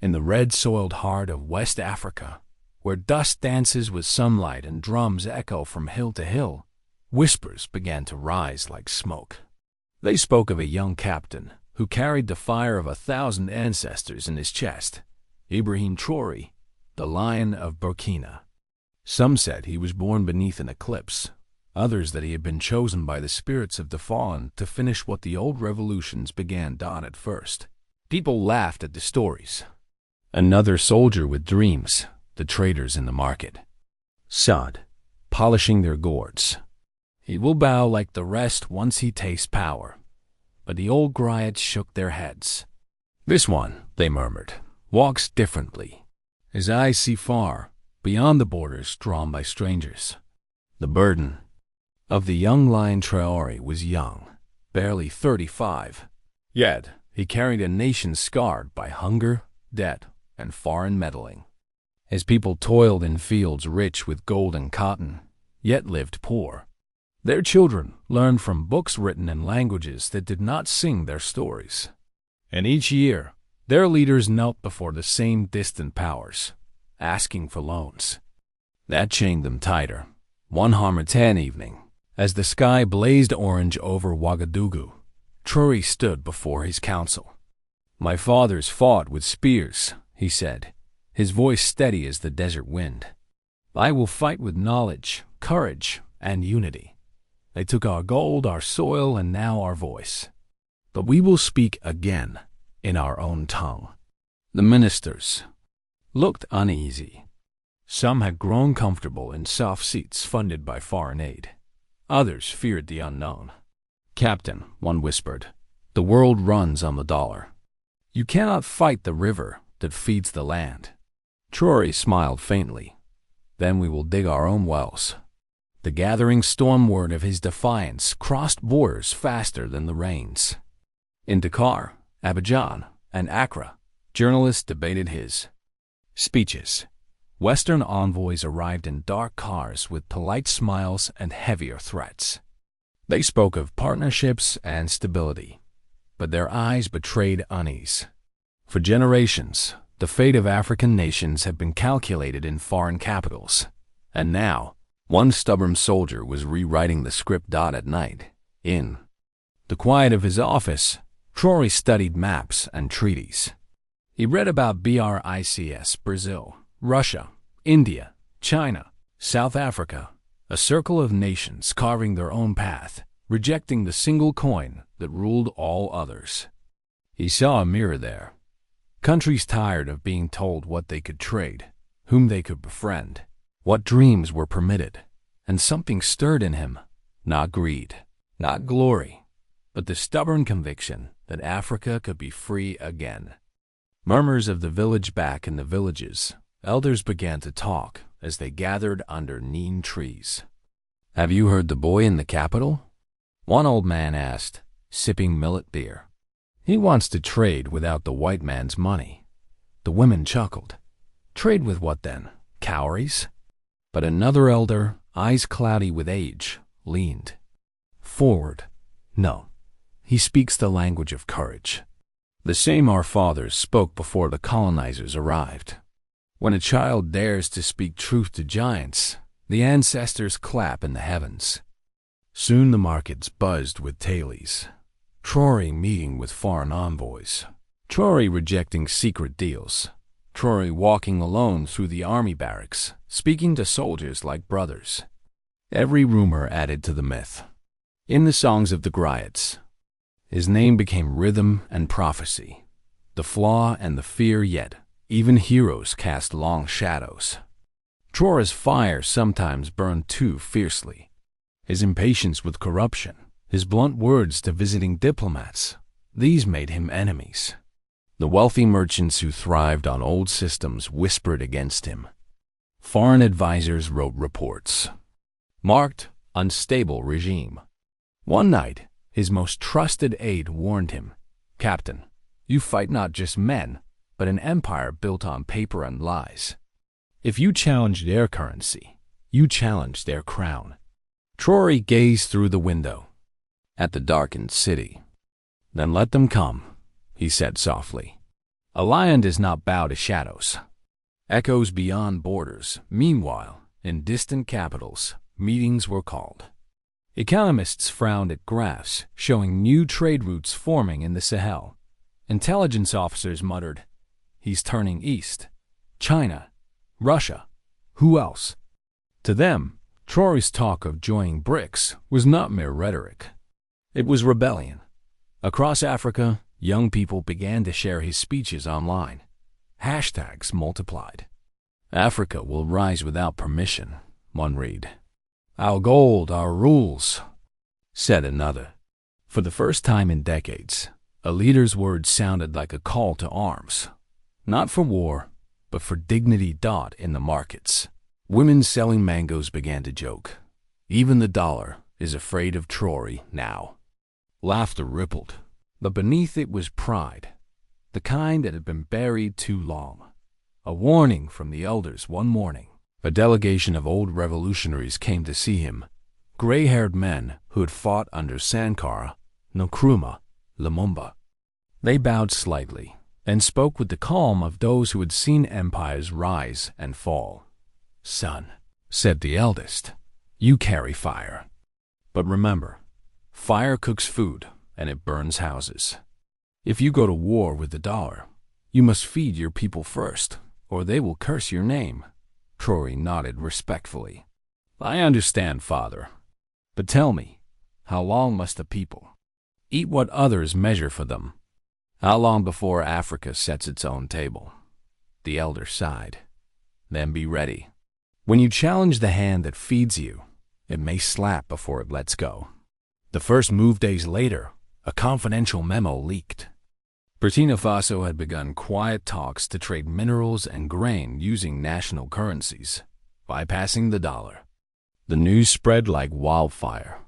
In the red-soiled heart of West Africa, where dust dances with sunlight and drums echo from hill to hill, whispers began to rise like smoke. They spoke of a young captain who carried the fire of 1,000 ancestors in his chest, Ibrahim Traoré, the Lion of Burkina. Some said he was born beneath an eclipse, others that he had been chosen by the spirits of the fallen to finish what the old revolutions began at first. People laughed at the stories. Another soldier with dreams, the traders in the market. Sod, polishing their gourds. He will bow like the rest once he tastes power. But the old griots shook their heads. This one, they murmured, walks differently. His eyes see far, beyond the borders drawn by strangers. The burden of the young lion Traore was young, barely 35. Yet he carried a nation scarred by hunger, debt, and foreign meddling. His people toiled in fields rich with gold and cotton, yet lived poor. Their children learned from books written in languages that did not sing their stories. And each year, their leaders knelt before the same distant powers, asking for loans. That chained them tighter. One Harmattan evening, as the sky blazed orange over Ouagadougou, Traoré stood before his council. "My fathers fought with spears," he said, his voice steady as the desert wind. "I will fight with knowledge, courage, and unity. They took our gold, our soil, and now our voice. But we will speak again in our own tongue." The ministers looked uneasy. Some had grown comfortable in soft seats funded by foreign aid. Others feared the unknown. "Captain," one whispered, "the world runs on the dollar. You cannot fight the river that feeds the land." Traoré smiled faintly. "Then we will dig our own wells." The gathering storm word of his defiance crossed borders faster than the rains. In Dakar, Abidjan, and Accra, journalists debated his speeches. Western envoys arrived in dark cars with polite smiles and heavier threats. They spoke of partnerships and stability, but their eyes betrayed unease. For generations, the fate of African nations had been calculated in foreign capitals, and now one stubborn soldier was rewriting the script at night. In the quiet of his office, Traoré studied maps and treaties. He read about BRICS, Brazil, Russia, India, China, South Africa, a circle of nations carving their own path, rejecting the single coin that ruled all others. He saw a mirror there. Countries tired of being told what they could trade, whom they could befriend, what dreams were permitted, and something stirred in him, not greed, not glory, but the stubborn conviction that Africa could be free again. Murmurs of the village back in the villages, elders began to talk as they gathered under neem trees. "Have you heard the boy in the capital?" one old man asked, sipping millet beer. "He wants to trade without the white man's money." The women chuckled. "Trade with what then? Cowries?" But another elder, eyes cloudy with age, leaned forward. "No, he speaks the language of courage. The same our fathers spoke before the colonizers arrived. When a child dares to speak truth to giants, the ancestors clap in the heavens." Soon the markets buzzed with tailies. Traoré meeting with foreign envoys. Traoré rejecting secret deals. Traoré walking alone through the army barracks, speaking to soldiers like brothers. Every rumor added to the myth. In the songs of the griots, his name became rhythm and prophecy. The flaw and the fear, yet even heroes cast long shadows. Traoré's fire sometimes burned too fiercely. His impatience with corruption, his blunt words to visiting diplomats, these made him enemies. The wealthy merchants who thrived on old systems whispered against him. Foreign advisors wrote reports marked unstable regime. One night, his most trusted aide warned him, "Captain, you fight not just men, but an empire built on paper and lies. If you challenge their currency, you challenge their crown." Traoré gazed through the window at the darkened city. "Then let them come," he said softly. A lion does not bow to shadows. Echoes beyond borders. Meanwhile, in distant capitals, meetings were called. Economists frowned at graphs showing new trade routes forming in the Sahel. Intelligence officers muttered, "He's turning east. China, Russia, who else?" To them, Traore's talk of joining BRICS was not mere rhetoric. It was rebellion. Across Africa, young people began to share his speeches online. Hashtags multiplied. "Africa will rise without permission," one read. "Our gold, our rules," said another. For the first time in decades, a leader's words sounded like a call to arms. Not for war, but for dignity. In the markets, women selling mangoes began to joke. Even the dollar is afraid of Traore now. Laughter rippled, but beneath it was pride, the kind that had been buried too long. A warning from the elders one morning. A delegation of old revolutionaries came to see him, gray-haired men who had fought under Sankara, Nkrumah, Lumumba. They bowed slightly and spoke with the calm of those who had seen empires rise and fall. "Son," said the eldest, "you carry fire. But remember, fire cooks food and it burns houses. If you go to war with the dollar, you must feed your people first, or they will curse your name." Traore nodded respectfully. "I understand, father. But tell me, how long must the people eat what others measure for them? How long before Africa sets its own table?" The elder sighed. "Then be ready. When you challenge the hand that feeds you, it may slap before it lets go." The first move days later, a confidential memo leaked. Burkina Faso had begun quiet talks to trade minerals and grain using national currencies, bypassing the dollar. The news spread like wildfire.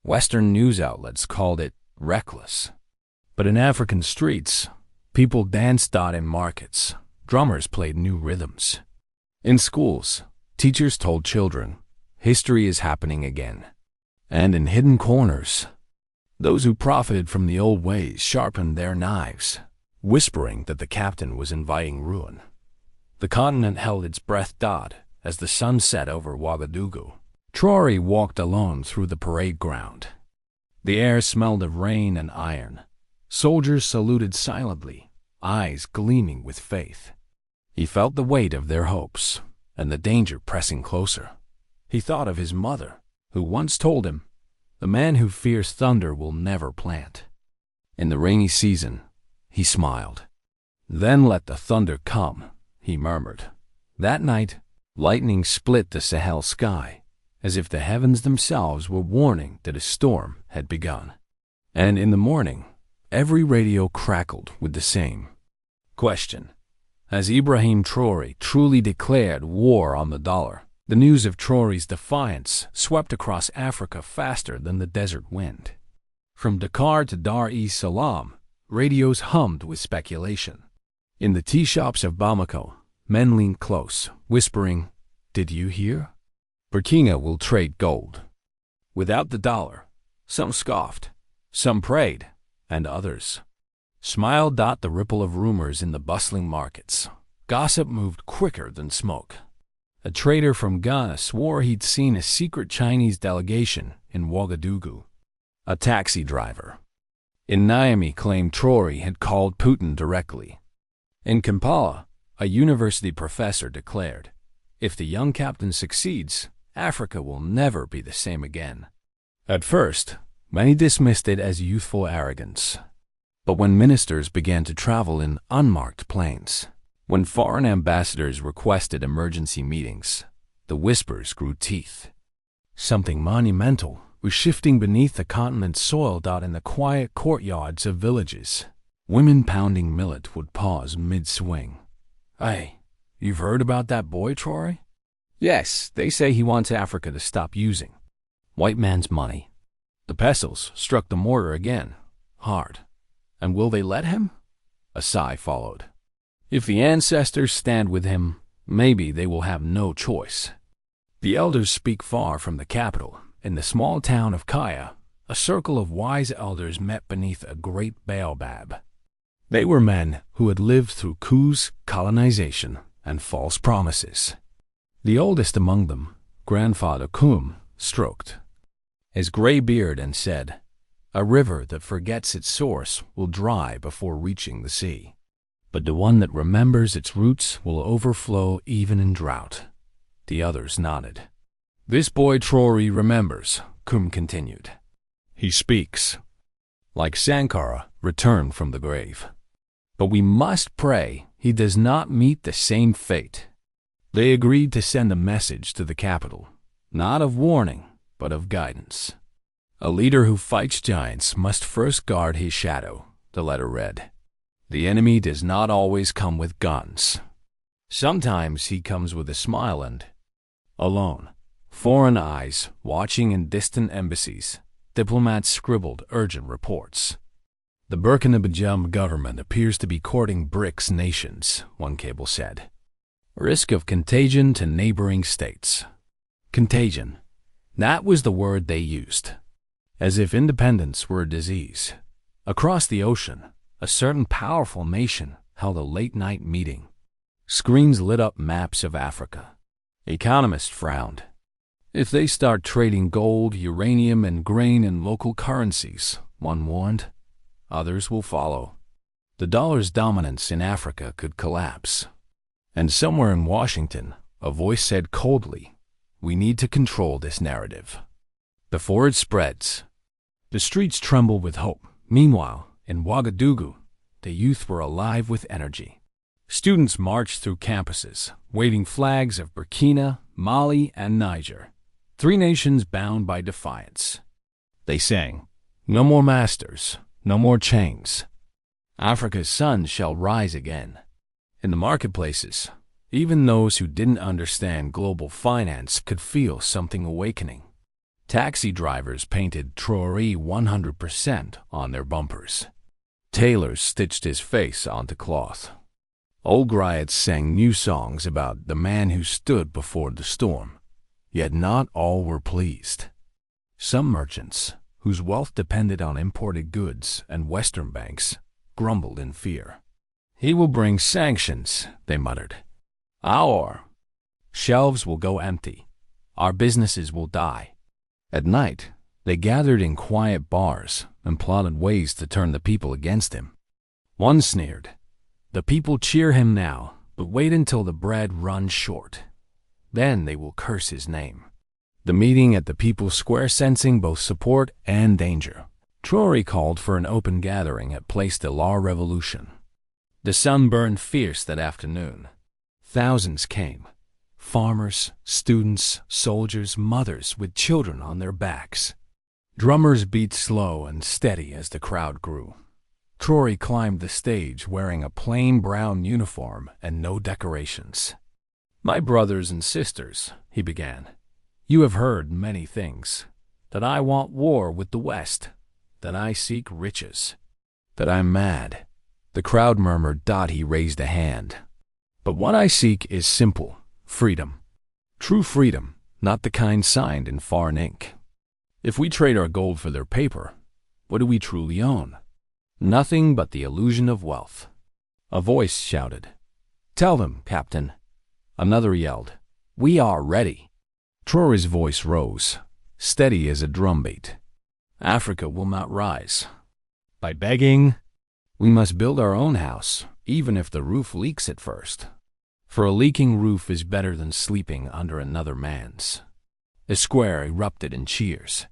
Western news outlets called it reckless. But in African streets, people danced in markets. Drummers played new rhythms. In schools, teachers told children, history is happening again. And in hidden corners, those who profited from the old ways sharpened their knives, whispering that the captain was inviting ruin. The continent held its breath as the sun set over Ouagadougou. Traore walked alone through the parade ground. The air smelled of rain and iron. Soldiers saluted silently, eyes gleaming with faith. He felt the weight of their hopes and the danger pressing closer. He thought of his mother, who once told him, "The man who fears thunder will never plant." In the rainy season, he smiled. "Then let the thunder come," he murmured. That night, lightning split the Sahel sky, as if the heavens themselves were warning that a storm had begun. And in the morning, every radio crackled with the same question. Has Ibrahim Traoré truly declared war on the dollar? The news of Traoré's defiance swept across Africa faster than the desert wind. From Dakar to Dar es Salaam, radios hummed with speculation. In the tea shops of Bamako, men leaned close, whispering, "Did you hear? Burkina will trade gold." Without the dollar, some scoffed, some prayed, and others smiled. The ripple of rumors in the bustling markets. Gossip moved quicker than smoke. A trader from Ghana swore he'd seen a secret Chinese delegation in Ouagadougou. A taxi driver in Niamey claimed Traoré had called Putin directly. In Kampala, a university professor declared, "If the young captain succeeds, Africa will never be the same again." At first, many dismissed it as youthful arrogance. But when ministers began to travel in unmarked planes, when foreign ambassadors requested emergency meetings, the whispers grew teeth. Something monumental was shifting beneath the continent's soil. In the quiet courtyards of villages, women pounding millet would pause mid-swing. "Hey, you've heard about that boy, Traore?" "Yes, they say he wants Africa to stop using white man's money." The pestles struck the mortar again, hard. "And will they let him?" A sigh followed. "If the ancestors stand with him, maybe they will have no choice." The elders speak far from the capital. In the small town of Kaya, a circle of wise elders met beneath a great baobab. They were men who had lived through coups, colonization, and false promises. The oldest among them, Grandfather Koum, stroked his gray beard and said, "A river that forgets its source will dry before reaching the sea, but the one that remembers its roots will overflow even in drought." The others nodded. "This boy Traore remembers," Koum continued. "He speaks like Sankara returned from the grave. But we must pray he does not meet the same fate." They agreed to send a message to the capital, not of warning, but of guidance. "A leader who fights giants must first guard his shadow," the letter read. "The enemy does not always come with guns. Sometimes he comes with a smile and, alone, foreign eyes watching in distant embassies, diplomats scribbled urgent reports. The Burkina Faso government appears to be courting BRICS nations," one cable said. "Risk of contagion to neighboring states." Contagion. That was the word they used. As if independence were a disease. Across the ocean, a certain powerful nation held a late-night meeting. Screens lit up maps of Africa. Economists frowned. "If they start trading gold, uranium, and grain in local currencies," one warned, "others will follow. The dollar's dominance in Africa could collapse." And somewhere in Washington, a voice said coldly, "We need to control this narrative before it spreads." The streets trembled with hope. Meanwhile, in Ouagadougou, the youth were alive with energy. Students marched through campuses, waving flags of Burkina, Mali, and Niger, 3 nations bound by defiance. They sang, "No more masters, no more chains. Africa's sun shall rise again." In the marketplaces, even those who didn't understand global finance could feel something awakening. Taxi drivers painted Traore 100% on their bumpers. Tailors stitched his face onto cloth. Old griots sang new songs about the man who stood before the storm. Yet not all were pleased. Some merchants, whose wealth depended on imported goods and Western banks, grumbled in fear. "He will bring sanctions," they muttered. "Our shelves will go empty. Our businesses will die." At night, they gathered in quiet bars and plotted ways to turn the people against him. One sneered, "The people cheer him now, but wait until the bread runs short. Then they will curse his name." The meeting at the People's Square sensing both support and danger. Traore called for an open gathering at Place de la Revolution. The sun burned fierce that afternoon. Thousands came. Farmers, students, soldiers, mothers with children on their backs. Drummers beat slow and steady as the crowd grew. Traore climbed the stage wearing a plain brown uniform and no decorations. "My brothers and sisters," he began, "you have heard many things. That I want war with the West. That I seek riches. That I'm mad." The crowd murmured. He raised a hand. "But what I seek is simple. Freedom. True freedom, not the kind signed in foreign ink. If we trade our gold for their paper, what do we truly own? Nothing but the illusion of wealth." A voice shouted, "Tell them, Captain." Another yelled, "We are ready." Traore's voice rose, steady as a drumbeat. "Africa will not rise by begging. We must build our own house, even if the roof leaks at first. For a leaking roof is better than sleeping under another man's." The square erupted in cheers.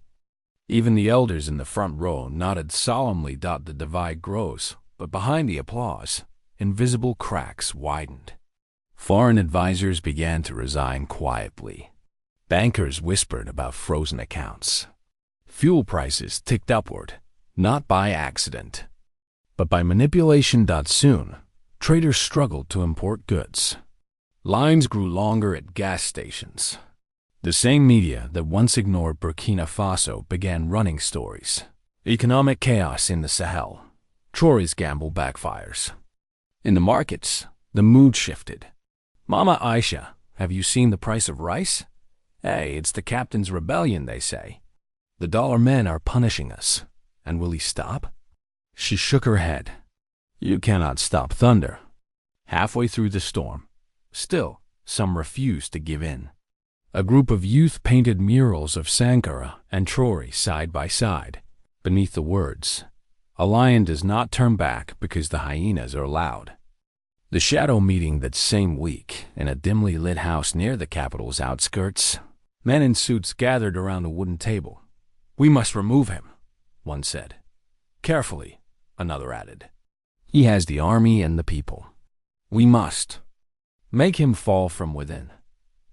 Even the elders in the front row nodded solemnly. The divide grows, but behind the applause, invisible cracks widened. Foreign advisors began to resign quietly. Bankers whispered about frozen accounts. Fuel prices ticked upward, not by accident, but by manipulation. Soon, traders struggled to import goods. Lines grew longer at gas stations. The same media that once ignored Burkina Faso began running stories. Economic chaos in the Sahel. Traore's gamble backfires. In the markets, the mood shifted. "Mama Aisha, have you seen the price of rice? Hey, it's the captain's rebellion, they say. The dollar men are punishing us. And will he stop?" She shook her head. You cannot stop thunder. Halfway through the storm, still, some refused to give in. A group of youth painted murals of Sankara and Traore side by side. Beneath the words, "A lion does not turn back because the hyenas are loud." The shadow meeting that same week in a dimly lit house near the capital's outskirts, men in suits gathered around a wooden table. "We must remove him," one said. "Carefully," another added. "He has the army and the people. We must make him fall from within,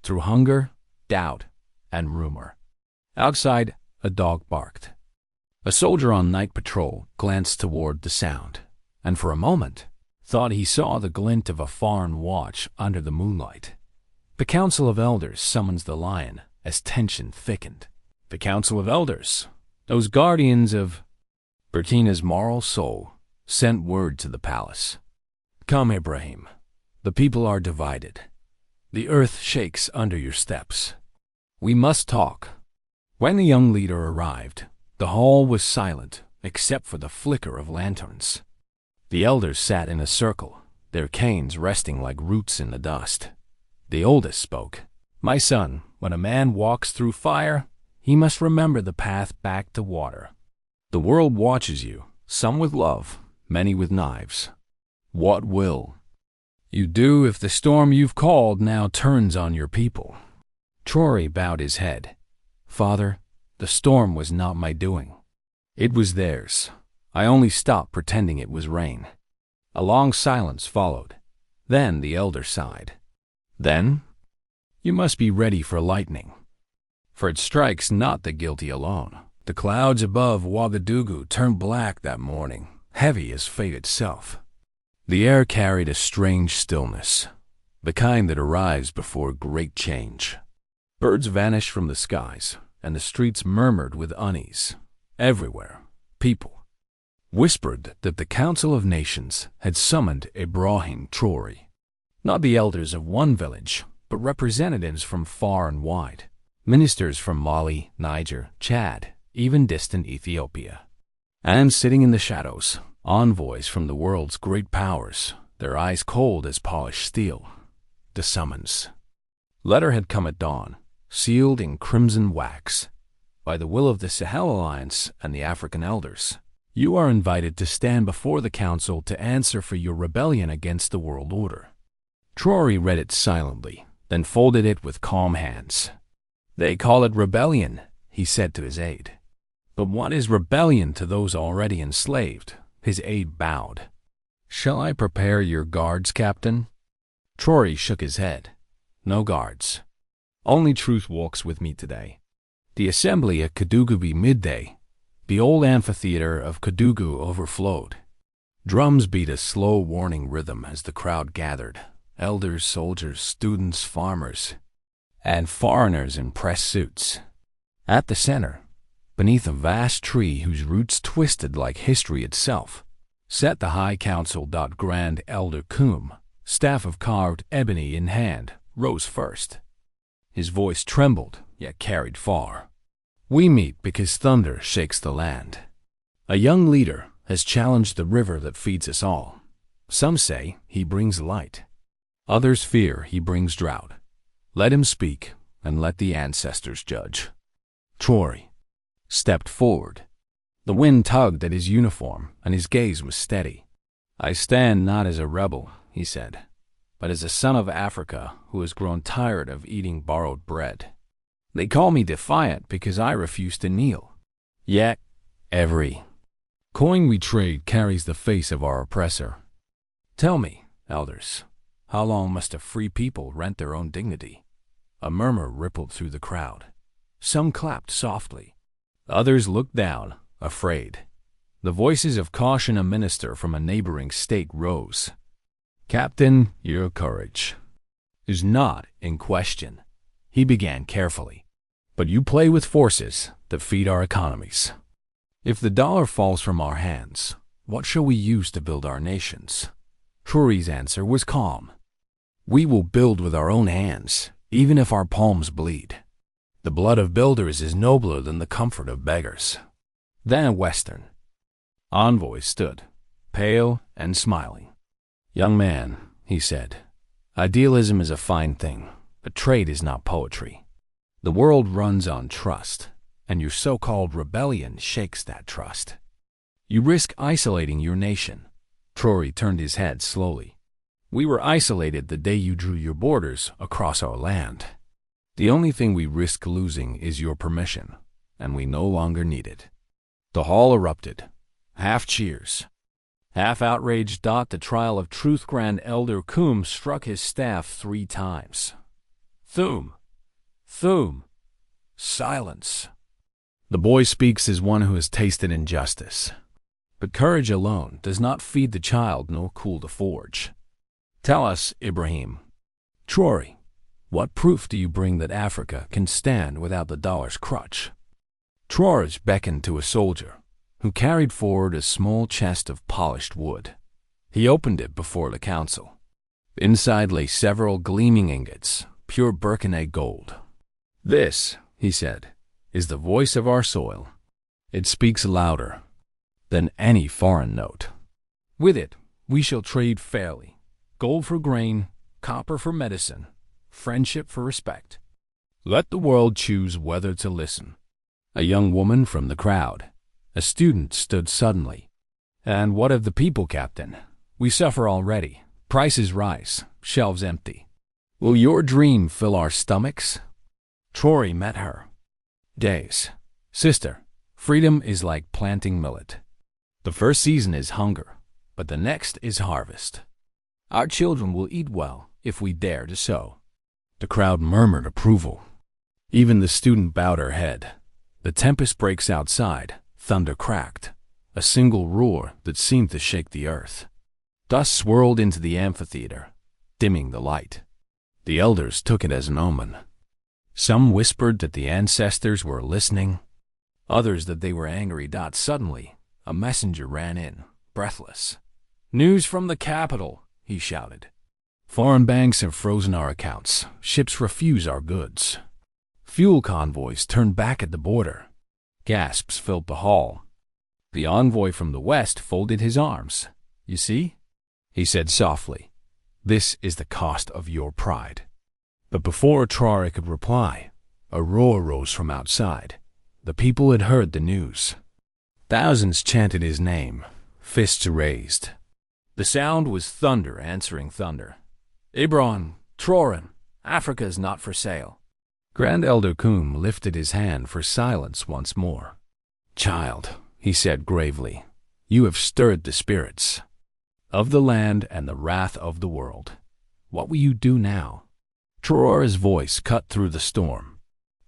through hunger, doubt, and rumor." Outside, a dog barked. A soldier on night patrol glanced toward the sound, and for a moment thought he saw the glint of a foreign watch under the moonlight. The Council of Elders summons the lion as tension thickened. The Council of Elders, those guardians of Burkina's moral soul, sent word to the palace. "Come, Ibrahim. The people are divided. The earth shakes under your steps. We must talk." When the young leader arrived, the hall was silent except for the flicker of lanterns. The elders sat in a circle, their canes resting like roots in the dust. The oldest spoke. "My son, when a man walks through fire, he must remember the path back to water. The world watches you, some with love, many with knives. What will you do if the storm you've called now turns on your people?" Traore bowed his head. "Father, the storm was not my doing. It was theirs. I only stopped pretending it was rain." A long silence followed. Then the elder sighed. "Then you must be ready for lightning, for it strikes not the guilty alone." The clouds above Ouagadougou turned black that morning, heavy as fate itself. The air carried a strange stillness, the kind that arrives before great change. Birds vanished from the skies, and the streets murmured with unease. Everywhere, people whispered that the Council of Nations had summoned Ibrahim Traoré. Not the elders of one village, but representatives from far and wide. Ministers from Mali, Niger, Chad, even distant Ethiopia. And sitting in the shadows, envoys from the world's great powers, their eyes cold as polished steel. The summons. Letter had come at dawn, sealed in crimson wax. By the will of the Sahel Alliance and the African elders, you are invited to stand before the council to answer for your rebellion against the world order. Traore read it silently, then folded it with calm hands. "They call it rebellion," he said to his aide. "But what is rebellion to those already enslaved?" His aide bowed. "Shall I prepare your guards, Captain?" Traore shook his head. "No guards. Only truth walks with me today." The assembly at Kadougou midday. The old amphitheater of Kadougou overflowed. Drums beat a slow warning rhythm as the crowd gathered. Elders, soldiers, students, farmers, and foreigners in press suits. At the center, beneath a vast tree whose roots twisted like history itself, sat the High Council. Grand Elder Koum, staff of carved ebony in hand, rose first. His voice trembled, yet carried far. "We meet because thunder shakes the land. A young leader has challenged the river that feeds us all. Some say he brings light. Others fear he brings drought. Let him speak, and let the ancestors judge." Traore stepped forward. The wind tugged at his uniform, and his gaze was steady. "I stand not as a rebel," he said, "but as a son of Africa who has grown tired of eating borrowed bread. They call me defiant because I refuse to kneel. Yet, every coin we trade carries the face of our oppressor. Tell me, elders, how long must a free people rent their own dignity?" A murmur rippled through the crowd. Some clapped softly. Others looked down, afraid. The voices of caution a minister from a neighboring state rose. "Captain, your courage is not in question," he began carefully. "But you play with forces that feed our economies. If the dollar falls from our hands, what shall we use to build our nations?" Traore's answer was calm. "We will build with our own hands, even if our palms bleed. The blood of builders is nobler than the comfort of beggars." Then a Western envoy stood, pale and smiling. "Young man," he said, "idealism is a fine thing, but trade is not poetry. The world runs on trust, and your so-called rebellion shakes that trust. You risk isolating your nation." Traore turned his head slowly. "We were isolated the day you drew your borders across our land. The only thing we risk losing is your permission, and we no longer need it." The hall erupted. Half cheers, half outraged. The trial of truth. Grand Elder Coombe struck his staff 3 times. "Thum! Thum! Silence! The boy speaks as one who has tasted injustice. But courage alone does not feed the child nor cool the forge. Tell us, Ibrahim Traoré, what proof do you bring that Africa can stand without the dollar's crutch?" Traore beckoned to a soldier, who carried forward a small chest of polished wood. He opened it before the council. Inside lay several gleaming ingots, pure Burkina gold. "This," he said, "is the voice of our soil. It speaks louder than any foreign note. With it, we shall trade fairly. Gold for grain, copper for medicine, friendship for respect. Let the world choose whether to listen." A young woman from the crowd, a student, stood suddenly. "And what of the people, Captain? We suffer already. Prices rise, shelves empty. Will your dream fill our stomachs?" Traore met her. "Days. Sister, freedom is like planting millet. The first season is hunger, but the next is harvest. Our children will eat well if we dare to sow." The crowd murmured approval. Even the student bowed her head. The tempest breaks outside. Thunder cracked, a single roar that seemed to shake the earth. Dust swirled into the amphitheater, dimming the light. The elders took it as an omen. Some whispered that the ancestors were listening, others that they were angry. Suddenly, a messenger ran in, breathless. "News from the capital," he shouted. "Foreign banks have frozen our accounts. Ships refuse our goods." Fuel convoys turned back at the border. Gasps filled the hall. The envoy from the west folded his arms. "You see," he said softly, "this is the cost of your pride." But before Traore could reply, a roar rose from outside. The people had heard the news. Thousands chanted his name, fists raised. The sound was thunder answering thunder. "Ibrahim Traoré, Africa is not for sale." Grand Elder Coombe lifted his hand for silence once more. "Child," he said gravely, "you have stirred the spirits of the land and the wrath of the world. What will you do now?" Traore's voice cut through the storm.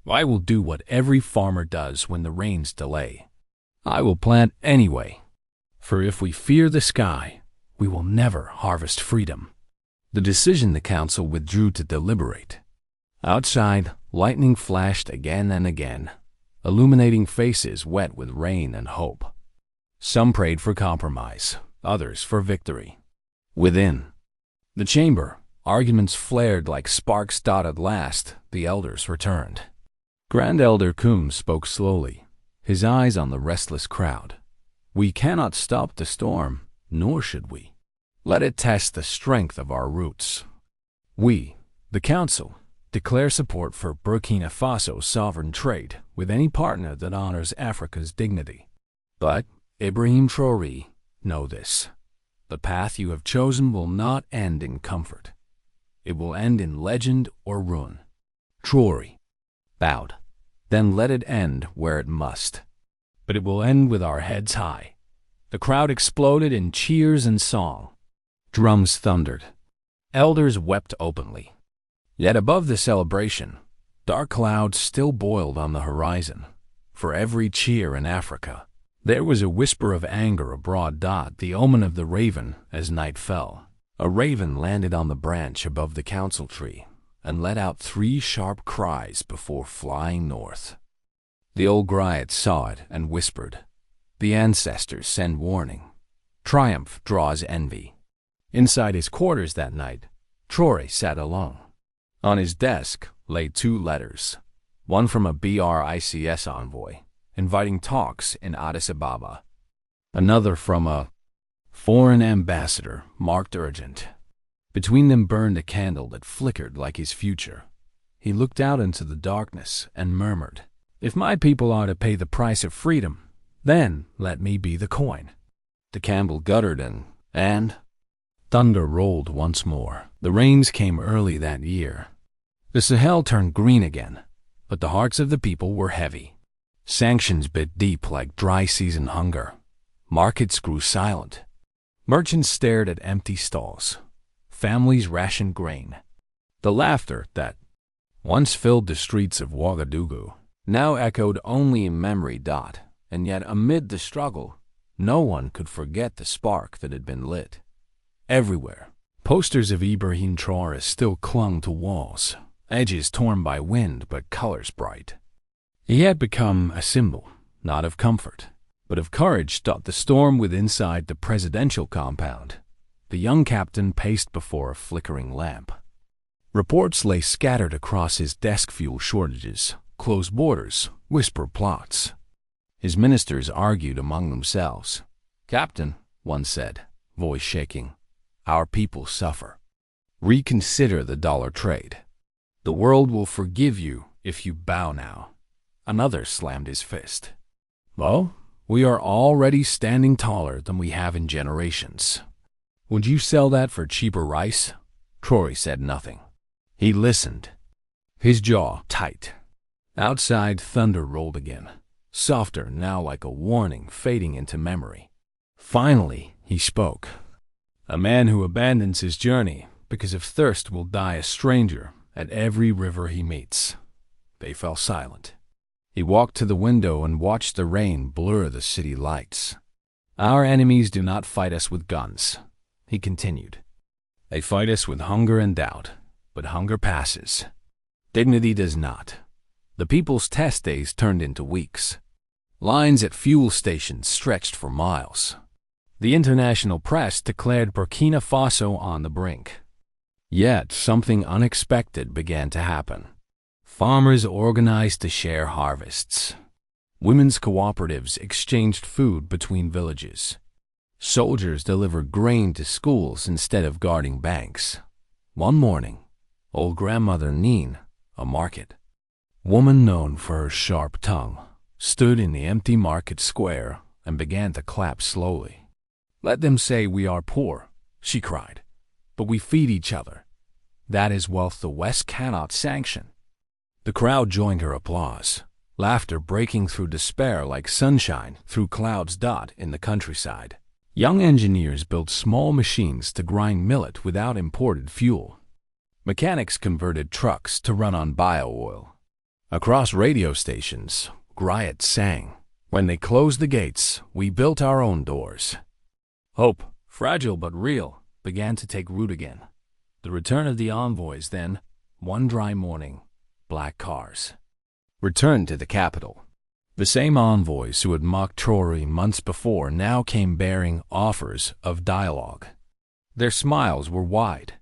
"I will do what every farmer does when the rains delay. I will plant anyway, for if we fear the sky, we will never harvest freedom." The decision the council withdrew to deliberate. Outside, lightning flashed again and again, illuminating faces wet with rain and hope. Some prayed for compromise, others for victory. Within the chamber, arguments flared like sparks. At last, the elders returned. Grand Elder Coombe spoke slowly, his eyes on the restless crowd. "We cannot stop the storm, nor should we. Let it test the strength of our roots. We, the council, declare support for Burkina Faso's sovereign trade with any partner that honors Africa's dignity. But, Ibrahim Traoré, know this. The path you have chosen will not end in comfort. It will end in legend or ruin." Traoré bowed. "Then let it end where it must. But it will end with our heads high." The crowd exploded in cheers and song. Drums thundered. Elders wept openly. Yet above the celebration, dark clouds still boiled on the horizon. For every cheer in Africa, there was a whisper of anger abroad. The omen of the raven as night fell. A raven landed on the branch above the council tree and let out 3 sharp cries before flying north. The old griot saw it and whispered, "The ancestors send warning. Triumph draws envy." Inside his quarters that night, Traoré sat alone. On his desk lay 2 letters, one from a BRICS envoy, inviting talks in Addis Ababa, another from a Foreign ambassador, marked urgent. Between them burned a candle that flickered like his future. He looked out into the darkness and murmured, "If my people are to pay the price of freedom, then let me be the coin." The candle guttered and thunder rolled once more. The rains came early that year. The Sahel turned green again, but the hearts of the people were heavy. Sanctions bit deep like dry season hunger. Markets grew silent. Merchants stared at empty stalls. Families rationed grain. The laughter that once filled the streets of Ouagadougou now echoed only in memory. And yet amid the struggle, no one could forget the spark that had been lit. Everywhere, posters of Ibrahim Traoré still clung to walls, edges torn by wind but colors bright. He had become a symbol, not of comfort, but of courage. The storm within inside the presidential compound. The young captain paced before a flickering lamp. Reports lay scattered across his desk: fuel shortages, closed borders, whispered plots. His ministers argued among themselves. "Captain," one said, voice shaking, "our people suffer. Reconsider the dollar trade. The world will forgive you if you bow now." Another slammed his fist. "Well, we are already standing taller than we have in generations. Would you sell that for cheaper rice?" Traore said nothing. He listened, his jaw tight. Outside, thunder rolled again, softer now, like a warning fading into memory. Finally, he spoke. "A man who abandons his journey because of thirst will die a stranger at every river he meets." They fell silent. He walked to the window and watched the rain blur the city lights. "Our enemies do not fight us with guns," he continued. "They fight us with hunger and doubt, but hunger passes. Dignity does not." The people's test days turned into weeks. Lines at fuel stations stretched for miles. The international press declared Burkina Faso on the brink. Yet something unexpected began to happen. Farmers organized to share harvests. Women's cooperatives exchanged food between villages. Soldiers delivered grain to schools instead of guarding banks. One morning, old grandmother Neen, a market woman known for her sharp tongue, stood in the empty market square and began to clap slowly. "Let them say we are poor," she cried, "but we feed each other. That is wealth the West cannot sanction." The crowd joined her applause, laughter breaking through despair like sunshine through clouds. In the countryside, young engineers built small machines to grind millet without imported fuel. Mechanics converted trucks to run on bio-oil. Across radio stations, griots sang, "When they closed the gates, we built our own doors." Hope, fragile but real, began to take root again. The return of the envoys then, one dry morning, black cars returned to the capital. The same envoys who had mocked Traore months before now came bearing offers of dialogue. Their smiles were wide,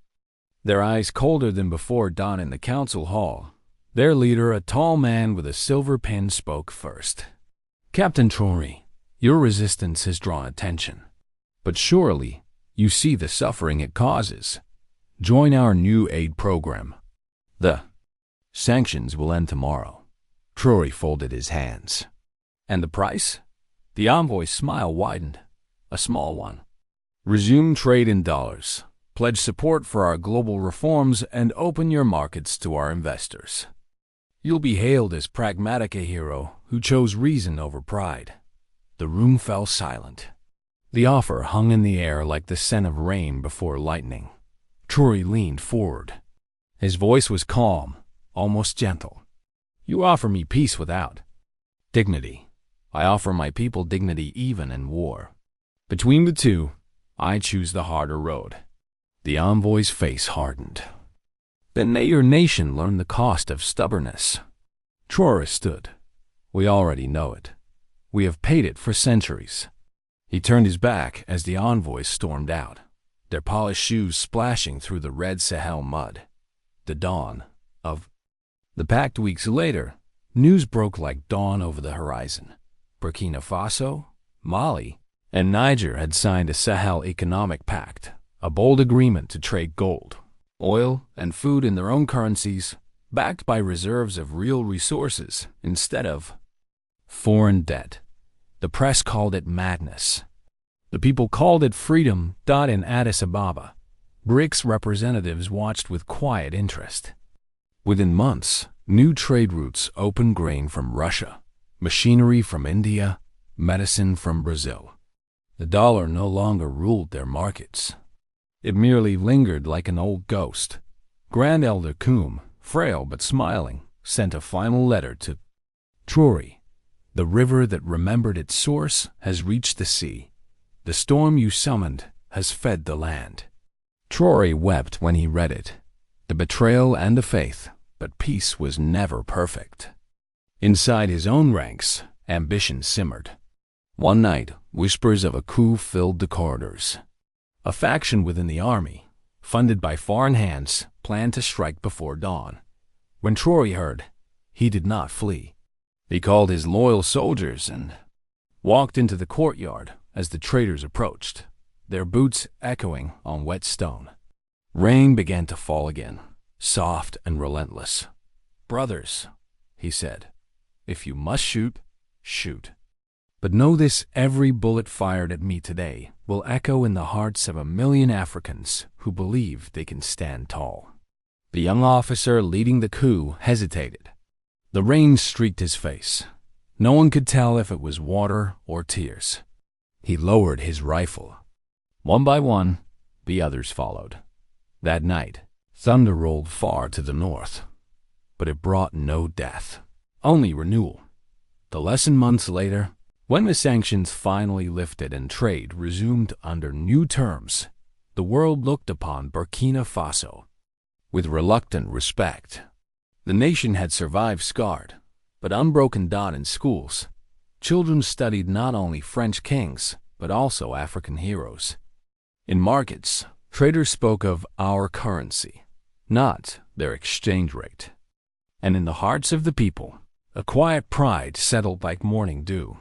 their eyes colder than before. In the council hall, their leader, a tall man with a silver pen, spoke first. "Captain Traore, your resistance has drawn attention. But surely you see the suffering it causes. Join our new aid program. The sanctions will end tomorrow." Traore folded his hands. "And the price?" The envoy's smile widened, a small one. "Resume trade in dollars, pledge support for our global reforms, and open your markets to our investors. You'll be hailed as pragmatic, a hero who chose reason over pride." The room fell silent. The offer hung in the air like the scent of rain before lightning. Traore leaned forward. His voice was calm, almost gentle. "You offer me peace without dignity. I offer my people dignity even in war. Between the two, I choose the harder road." The envoy's face hardened. "Then may your nation learn the cost of stubbornness." Traore stood. "We already know it. We have paid it for centuries." He turned his back as the envoys stormed out, their polished shoes splashing through the red Sahel mud. The dawn of the pact. Weeks later, news broke like dawn over the horizon. Burkina Faso, Mali, and Niger had signed a Sahel Economic Pact, a bold agreement to trade gold, oil, and food in their own currencies, backed by reserves of real resources instead of foreign debt. The press called it madness. The people called it freedom. In Addis Ababa, BRICS representatives watched with quiet interest. Within months, new trade routes opened: grain from Russia, machinery from India, medicine from Brazil. The dollar no longer ruled their markets. It merely lingered like an old ghost. Grand Elder Koum, frail but smiling, sent a final letter to Traore. The river that remembered its source has reached the sea. The storm you summoned has fed the land. Traore wept when he read it. The betrayal and the faith, but peace was never perfect. Inside his own ranks, ambition simmered. One night, whispers of a coup filled the corridors. A faction within the army, funded by foreign hands, planned to strike before dawn. When Traore heard, he did not flee. He called his loyal soldiers and walked into the courtyard as the traitors approached, their boots echoing on wet stone. Rain began to fall again, soft and relentless. "Brothers," he said, "if you must shoot, shoot. But know this: every bullet fired at me today will echo in the hearts of 1,000,000 Africans who believe they can stand tall." The young officer leading the coup hesitated. The rain streaked his face. No one could tell if it was water or tears. He lowered his rifle. One by one, the others followed. That night, thunder rolled far to the north, but it brought no death, only renewal. The lesson months later, when the sanctions finally lifted and trade resumed under new terms, the world looked upon Burkina Faso with reluctant respect. The nation had survived scarred, but unbroken. In schools, children studied not only French kings, but also African heroes. In markets, traders spoke of our currency, not their exchange rate. And in the hearts of the people, a quiet pride settled like morning dew.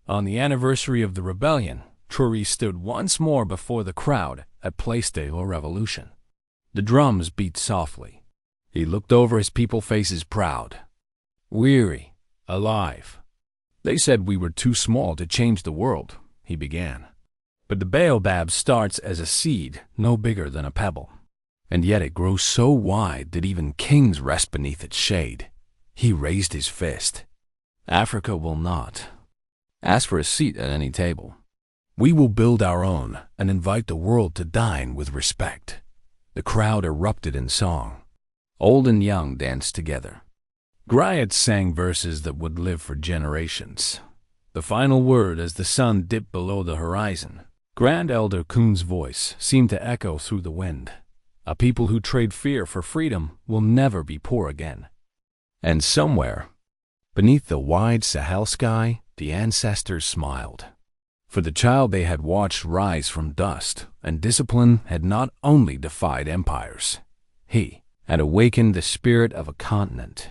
On the anniversary of the rebellion, Traore stood once more before the crowd at Place de la Revolution. The drums beat softly. He looked over his people's faces proud, weary, alive. "They said we were too small to change the world," he began. "But the baobab starts as a seed no bigger than a pebble, and yet it grows so wide that even kings rest beneath its shade." He raised his fist. "Africa will not ask for a seat at any table. We will build our own and invite the world to dine with respect." The crowd erupted in song. Old and young danced together. Griots sang verses that would live for generations. The final word as the sun dipped below the horizon. Grand Elder Koum's voice seemed to echo through the wind. "A people who trade fear for freedom will never be poor again." And somewhere, beneath the wide Sahel sky, the ancestors smiled. For the child they had watched rise from dust and discipline had not only defied empires, he had awakened the spirit of a continent.